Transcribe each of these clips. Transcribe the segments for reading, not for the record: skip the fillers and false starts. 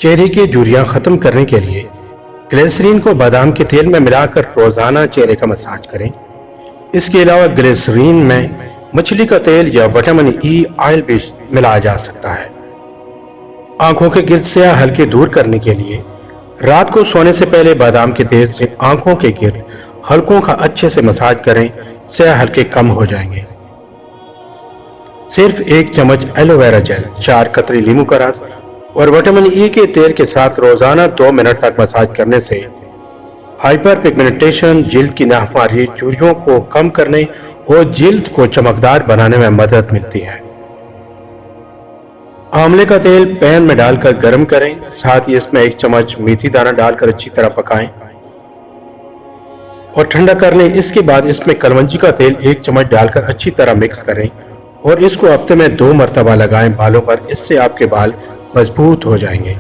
چہرے کی جھریاں ختم کرنے کے لیے گلیسرین کو بادام کے تیل میں ملا کر روزانہ چہرے کا مساج کریں۔ اس کے علاوہ گلیسرین میں مچھلی کا تیل یا وٹامن ای آئل بھی ملایا جا سکتا ہے۔ آنکھوں کے گرد سیاہ حلقے دور کرنے کے لیے رات کو سونے سے پہلے بادام کے تیل سے آنکھوں کے گرد حلقوں کا اچھے سے مساج کریں، سیاہ حلقے کم ہو جائیں گے۔ صرف 1 چمچ ایلو ویرا جیل، 4 قطرے لیموں کا رس اور وٹامن ای کے تیل کے ساتھ روزانہ 2 منٹ تک مساج کرنے سے ہائپر پگمنٹیشن، جلد کی ناہمواری، جھریوں کو کم کرنے اور جلد کو چمکدار بنانے میں مدد ملتی ہے۔ آملے کا تیل پین میں ڈال کر گرم کریں، ساتھ ہی اس میں 1 چمچ میتھی دانہ ڈال کر اچھی طرح پکائیں اور ٹھنڈا کر لیں۔ اس کے بعد اس میں کلونجی کا تیل 1 چمچ ڈال کر اچھی طرح مکس کریں اور اس کو ہفتے میں 2 مرتبہ لگائیں بالوں پر، اس سے آپ کے بال مضبوط ہو جائیں گے۔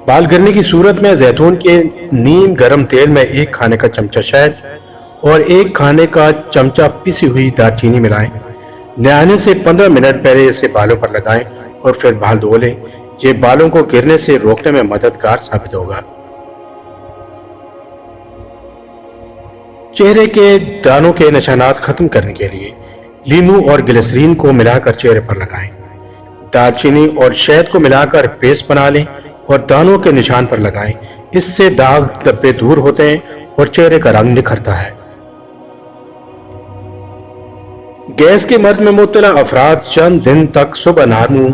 بال گرنے کی صورت میں زیتون کے نیم گرم تیل میں 1 کھانے کا چمچہ شہد اور 1 کھانے کا چمچہ پسی ہوئی دار چینی ملائیں۔ نہانے سے 15 منٹ پہلے اسے بالوں پر لگائیں اور پھر بال دھو لیں۔ یہ بالوں کو گرنے سے روکنے میں مددگار ثابت ہوگا۔ چہرے کے دانوں کے نشانات ختم کرنے کے لیے لیموں اور گلیسرین کو ملا کر چہرے پر لگائیں۔ دار چینی اور شہد کو ملا کر پیسٹ بنا لیں اور دانوں کے نشان پر لگائیں۔ اس سے داغ دھبے دور ہوتے ہیں اور چہرے کا رنگ نکھرتا ہے۔ گیس کے مرض میں مبتلا افراد چند دن تک صبح نارمو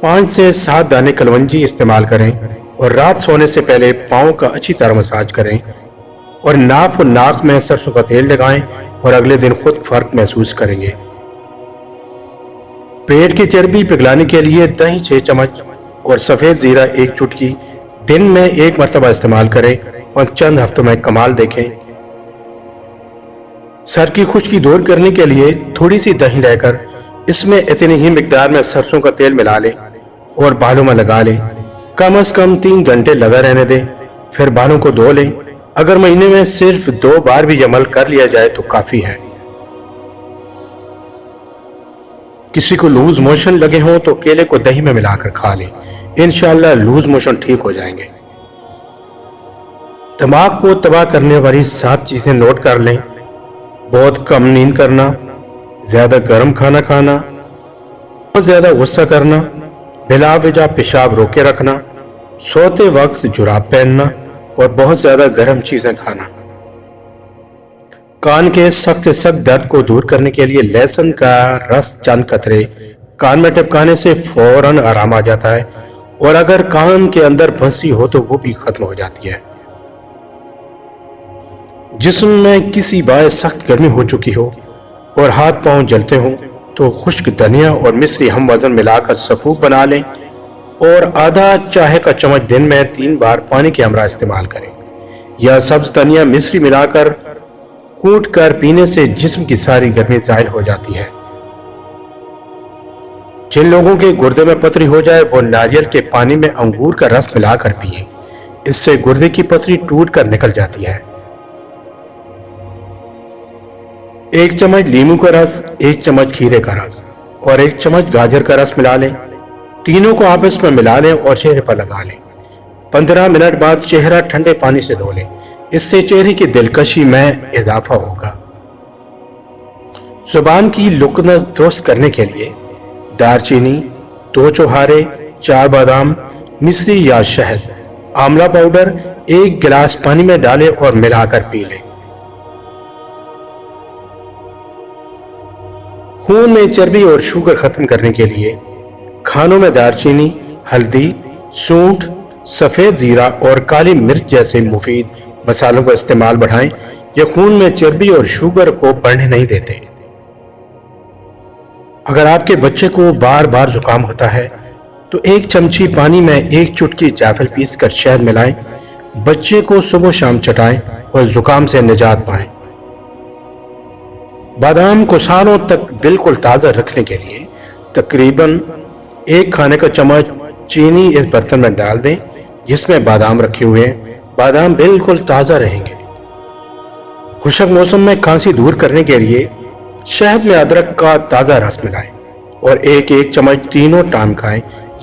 5 سے 7 دانے کلونجی استعمال کریں اور رات سونے سے پہلے پاؤں کا اچھی طرح مساج کریں اور ناف اور ناک میں سرسوں کا تیل لگائیں اور اگلے دن خود فرق محسوس کریں گے۔ پیٹ کی چربی پگھلانے کے لیے دہی 6 چمچ اور سفید زیرہ 1 چٹکی دن میں 1 مرتبہ استعمال کریں اور چند ہفتوں میں کمال دیکھیں۔ سر کی خشکی دور کرنے کے لیے تھوڑی سی دہی لے کر اس میں اتنی ہی مقدار میں سرسوں کا تیل ملا لیں اور بالوں میں لگا لیں۔ کم از کم 3 گھنٹے لگا رہنے دیں، پھر بالوں کو دھو لیں۔ اگر مہینے میں صرف 2 بار بھی عمل کر لیا جائے تو کافی ہے۔ کسی کو لوز موشن لگے ہوں تو کیلے کو دہی میں ملا کر کھا لیں، انشاءاللہ لوز موشن ٹھیک ہو جائیں گے۔ دماغ کو تباہ کرنے والی 7 چیزیں نوٹ کر لیں: بہت کم نیند کرنا، زیادہ گرم کھانا کھانا، بہت زیادہ غصہ کرنا، بلا وجہ پیشاب روکے رکھنا، سوتے وقت جراب پہننا اور بہت زیادہ گرم چیزیں کھانا۔ کان کے سخت سے سخت درد کو دور کرنے کے لیے لہسن کا رس چند قطرے کان میں ٹپکانے سے فوراً آرام آ جاتا ہے اور اگر کان کے اندر پھنسی ہو تو وہ بھی ختم ہو جاتی ہے۔ جسم میں کسی باعث سخت گرمی ہو چکی ہو اور ہاتھ پاؤں جلتے ہوں تو خشک دھنیا اور مصری ہم وزن ملا کر سفوف بنا لیں اور آدھا چائے کا چمچ دن میں 3 بار پانی کے ہمراہ استعمال کریں، یا سبز دھنیا مصری ملا کر کوٹ کر پینے سے جسم کی ساری گرمی زائل ہو جاتی ہے۔ جن لوگوں کے گردے میں پتری ہو جائے وہ ناریل کے پانی میں انگور کا رس ملا کر پئیں، اس سے گردے کی پتری ٹوٹ کر نکل جاتی ہے۔ 1 چمچ لیموں کا رس، 1 چمچ کھیرے کا رس اور 1 چمچ گاجر کا رس ملا لیں۔ تینوں کو آپس میں ملا لیں اور چہرے پر لگا لیں۔ 15 منٹ بعد چہرہ ٹھنڈے پانی سے دھو لیں، اس سے چہرے کی دلکشی میں اضافہ ہوگا۔ زبان کی لکنت درست کرنے کے لیے دار چینی، 2 چوہارے، 4 بادام، مصری یا شہد، آملہ پاؤڈر 1 گلاس پانی میں ڈالیں اور ملا کر پی لیں۔ خون میں چربی اور شوگر ختم کرنے کے لیے کھانوں میں دار چینی، ہلدی، سونٹھ، سفید زیرہ اور کالی مرچ جیسے مفید مسالوں کا استعمال بڑھائیں۔ یہ خون میں چربی اور شوگر کو بڑھنے نہیں دیتے۔ اگر آپ کے بچے کو بار بار زکام ہوتا ہے تو 1 چمچی پانی میں 1 چٹکی جعفر پیس کر شہد ملائیں، بچے کو صبح و شام چٹائیں اور زکام سے نجات پائیں۔ بادام کو سالوں تک بالکل تازہ رکھنے کے لیے تقریباً 1 کھانے کا چمچ چینی اس برتن میں ڈال دیں جس میں بادام رکھے ہوئے ہیں۔ بادام بالکل تازہ رہیں گے۔ خشک موسم میں کھانسی دور کرنے کے لیے شہد میں ادرک کا تازہ رس ملائیں اور 1 چمچ تینوں ٹائم کھائیں،